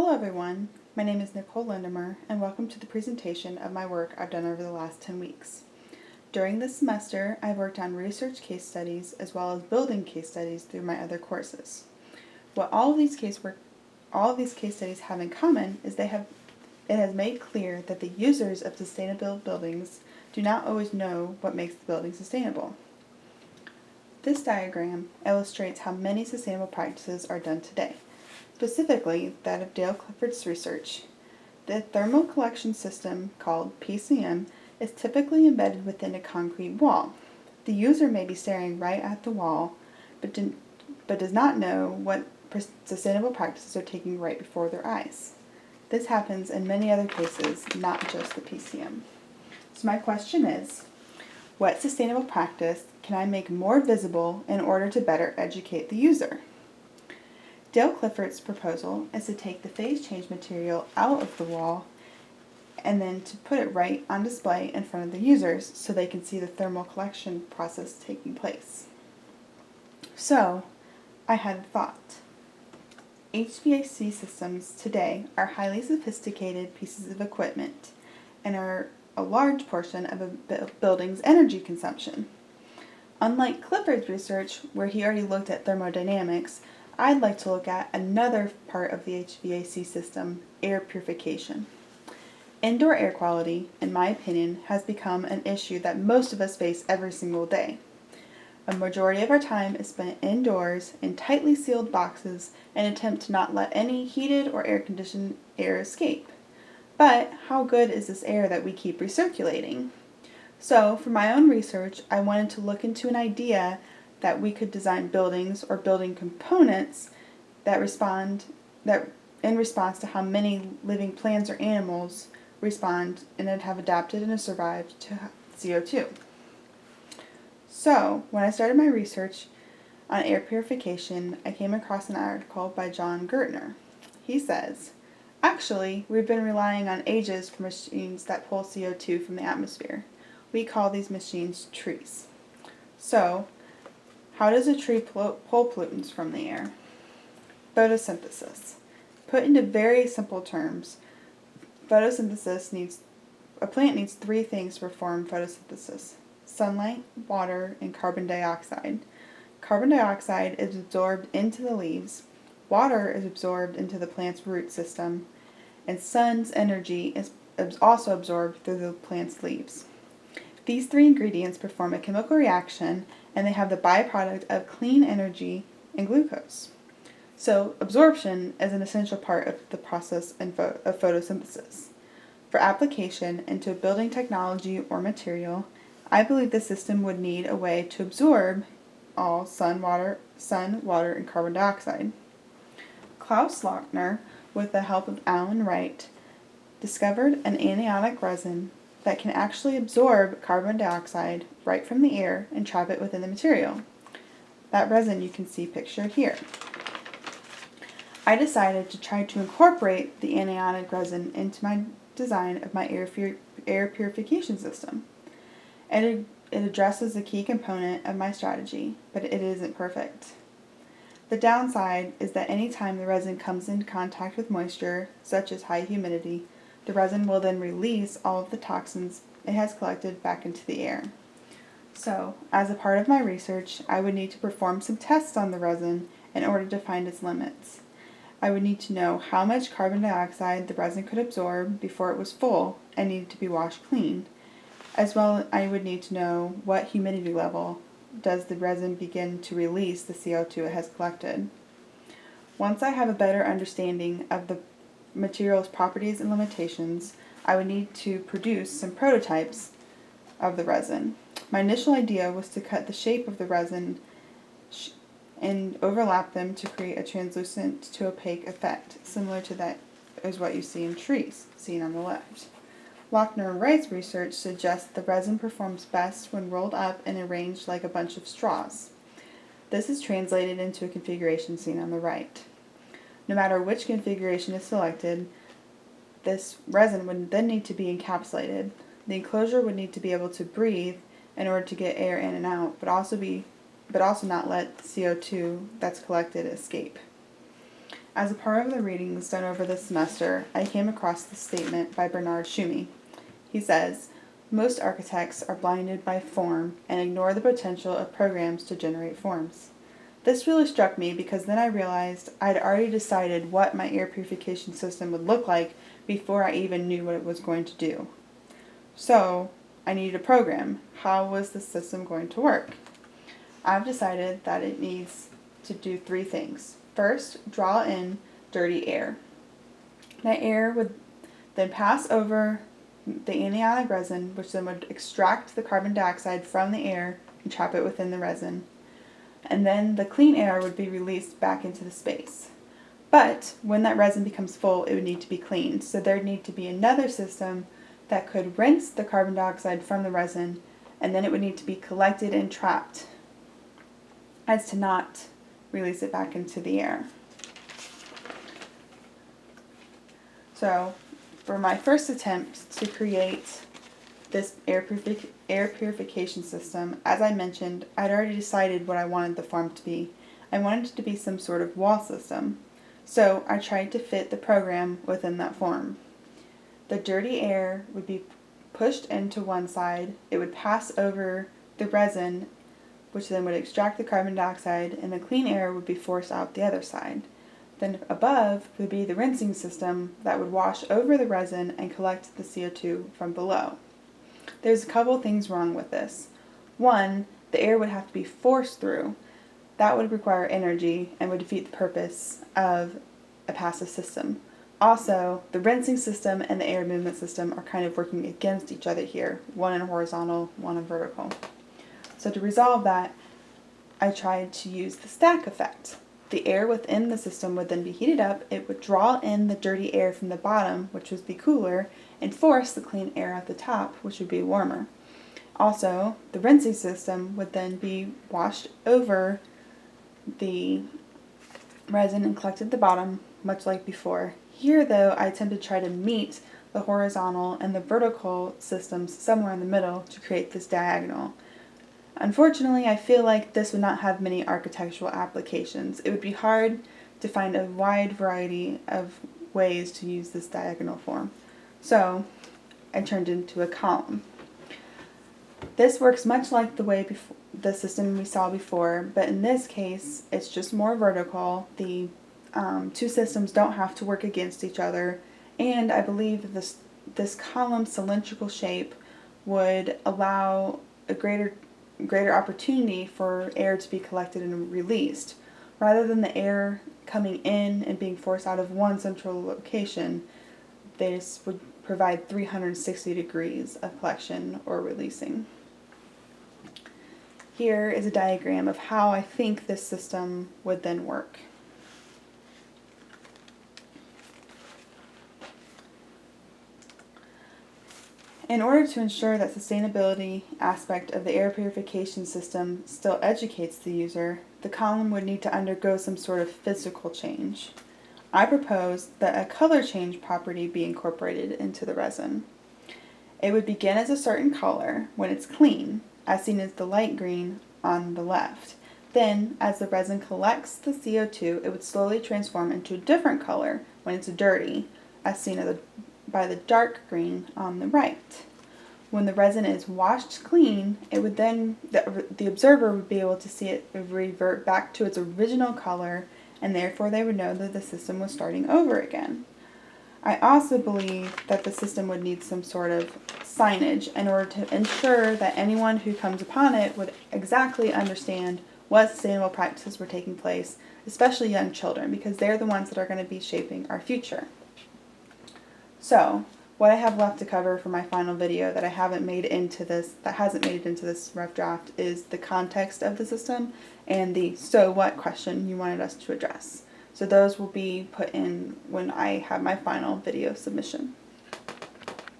Hello everyone, my name is Nicole Lindemer and welcome to the presentation of my work I've done over the last 10 weeks. During this semester, I've worked on research case studies as well as building case studies through my other courses. What all of these case studies have in common is it has made clear that the users of sustainable buildings do not always know what makes the building sustainable. This diagram illustrates how many sustainable practices are done today. Specifically that of Dale Clifford's research. The thermal collection system, called PCM, is typically embedded within a concrete wall. The user may be staring right at the wall, but does not know what sustainable practices are taking right before their eyes. This happens in many other cases, not just the PCM. So my question is, what sustainable practice can I make more visible in order to better educate the user? Dale Clifford's proposal is to take the phase change material out of the wall and then to put it right on display in front of the users so they can see the thermal collection process taking place. So, I had a thought. HVAC systems today are highly sophisticated pieces of equipment and are a large portion of a building's energy consumption. Unlike Clifford's research, where he already looked at thermodynamics, I'd like to look at another part of the HVAC system, air purification. Indoor air quality, in my opinion, has become an issue that most of us face every single day. A majority of our time is spent indoors in tightly sealed boxes in an attempt to not let any heated or air-conditioned air escape. But how good is this air that we keep recirculating? So, for my own research, I wanted to look into an idea that we could design buildings or building components that in response to how many living plants or animals respond and have adapted and have survived to CO2. So, when I started my research on air purification, I came across an article by John Gertner. He says, actually, we've been relying on ages for machines that pull CO2 from the atmosphere. We call these machines trees. So, how does a tree pull pollutants from the air? Photosynthesis. Put into very simple terms, a plant needs three things to perform photosynthesis: sunlight, water, and carbon dioxide. Carbon dioxide is absorbed into the leaves, water is absorbed into the plant's root system, and sun's energy is also absorbed through the plant's leaves. These three ingredients perform a chemical reaction and they have the byproduct of clean energy and glucose. So absorption is an essential part of the process of photosynthesis. For application into building technology or material, I believe the system would need a way to absorb all sun, water, and carbon dioxide. Klaus Lochner, with the help of Alan Wright, discovered an anionic resin that can actually absorb carbon dioxide right from the air and trap it within the material. That resin you can see pictured here. I decided to try to incorporate the anionic resin into my design of my air purification system. It addresses a key component of my strategy, but it isn't perfect. The downside is that anytime the resin comes into contact with moisture, such as high humidity, the resin will then release all of the toxins it has collected back into the air. So, as a part of my research, I would need to perform some tests on the resin in order to find its limits. I would need to know how much carbon dioxide the resin could absorb before it was full and needed to be washed clean. As well, I would need to know what humidity level does the resin begin to release the CO2 it has collected. Once I have a better understanding of the material's properties and limitations, I would need to produce some prototypes of the resin. My initial idea was to cut the shape of the resin and overlap them to create a translucent to opaque effect, similar to that is what you see in trees, seen on the left. Lochner and Wright's research suggests the resin performs best when rolled up and arranged like a bunch of straws. This is translated into a configuration seen on the right. No matter which configuration is selected, this resin would then need to be encapsulated. The enclosure would need to be able to breathe in order to get air in and out, but also not let the CO2 that's collected escape. As a part of the readings done over this semester, I came across this statement by Bernard Tschumi. He says, "Most architects are blinded by form and ignore the potential of programs to generate forms." This really struck me because then I realized I'd already decided what my air purification system would look like before I even knew what it was going to do. So, I needed a program. How was the system going to work? I've decided that it needs to do three things. First, draw in dirty air. That air would then pass over the anionic resin, which then would extract the carbon dioxide from the air and trap it within the resin. And then the clean air would be released back into the space. But when that resin becomes full, it would need to be cleaned. So there'd need to be another system that could rinse the carbon dioxide from the resin, and then it would need to be collected and trapped as to not release it back into the air. So for my first attempt to create this air purification system, as I mentioned, I'd already decided what I wanted the form to be. I wanted it to be some sort of wall system. So I tried to fit the program within that form. The dirty air would be pushed into one side, it would pass over the resin, which then would extract the carbon dioxide, and the clean air would be forced out the other side. Then above would be the rinsing system that would wash over the resin and collect the CO2 from below. There's a couple things wrong with this. One, the air would have to be forced through. That would require energy and would defeat the purpose of a passive system. Also, the rinsing system and the air movement system are kind of working against each other here, one in horizontal, one in vertical. So to resolve that, I tried to use the stack effect. The air within the system would then be heated up, it would draw in the dirty air from the bottom, which would be cooler, and force the clean air at the top, which would be warmer. Also, the rinsing system would then be washed over the resin and collected at the bottom, much like before. Here, though, I attempted to try to meet the horizontal and the vertical systems somewhere in the middle to create this diagonal. Unfortunately, I feel like this would not have many architectural applications. It would be hard to find a wide variety of ways to use this diagonal form. So, I turned it into a column. This works much like the system we saw before, but in this case, it's just more vertical. The two systems don't have to work against each other, and I believe that this column cylindrical shape would allow a greater opportunity for air to be collected and released. Rather than the air coming in and being forced out of one central location, this would provide 360 degrees of collection or releasing. Here is a diagram of how I think this system would then work. In order to ensure that sustainability aspect of the air purification system still educates the user, the column would need to undergo some sort of physical change. I propose that a color change property be incorporated into the resin. It would begin as a certain color when it's clean, as seen as the light green on the left. Then, as the resin collects the CO2, it would slowly transform into a different color when it's dirty, as seen by the dark green on the right. When the resin is washed clean, it would then the observer would be able to see it revert back to its original color, and therefore they would know that the system was starting over again. I also believe that the system would need some sort of signage in order to ensure that anyone who comes upon it would exactly understand what sustainable practices were taking place, especially young children, because they're the ones that are going to be shaping our future. So, what I have left to cover for my final video that hasn't made it into this rough draft is the context of the system and the so what question you wanted us to address. So those will be put in when I have my final video submission.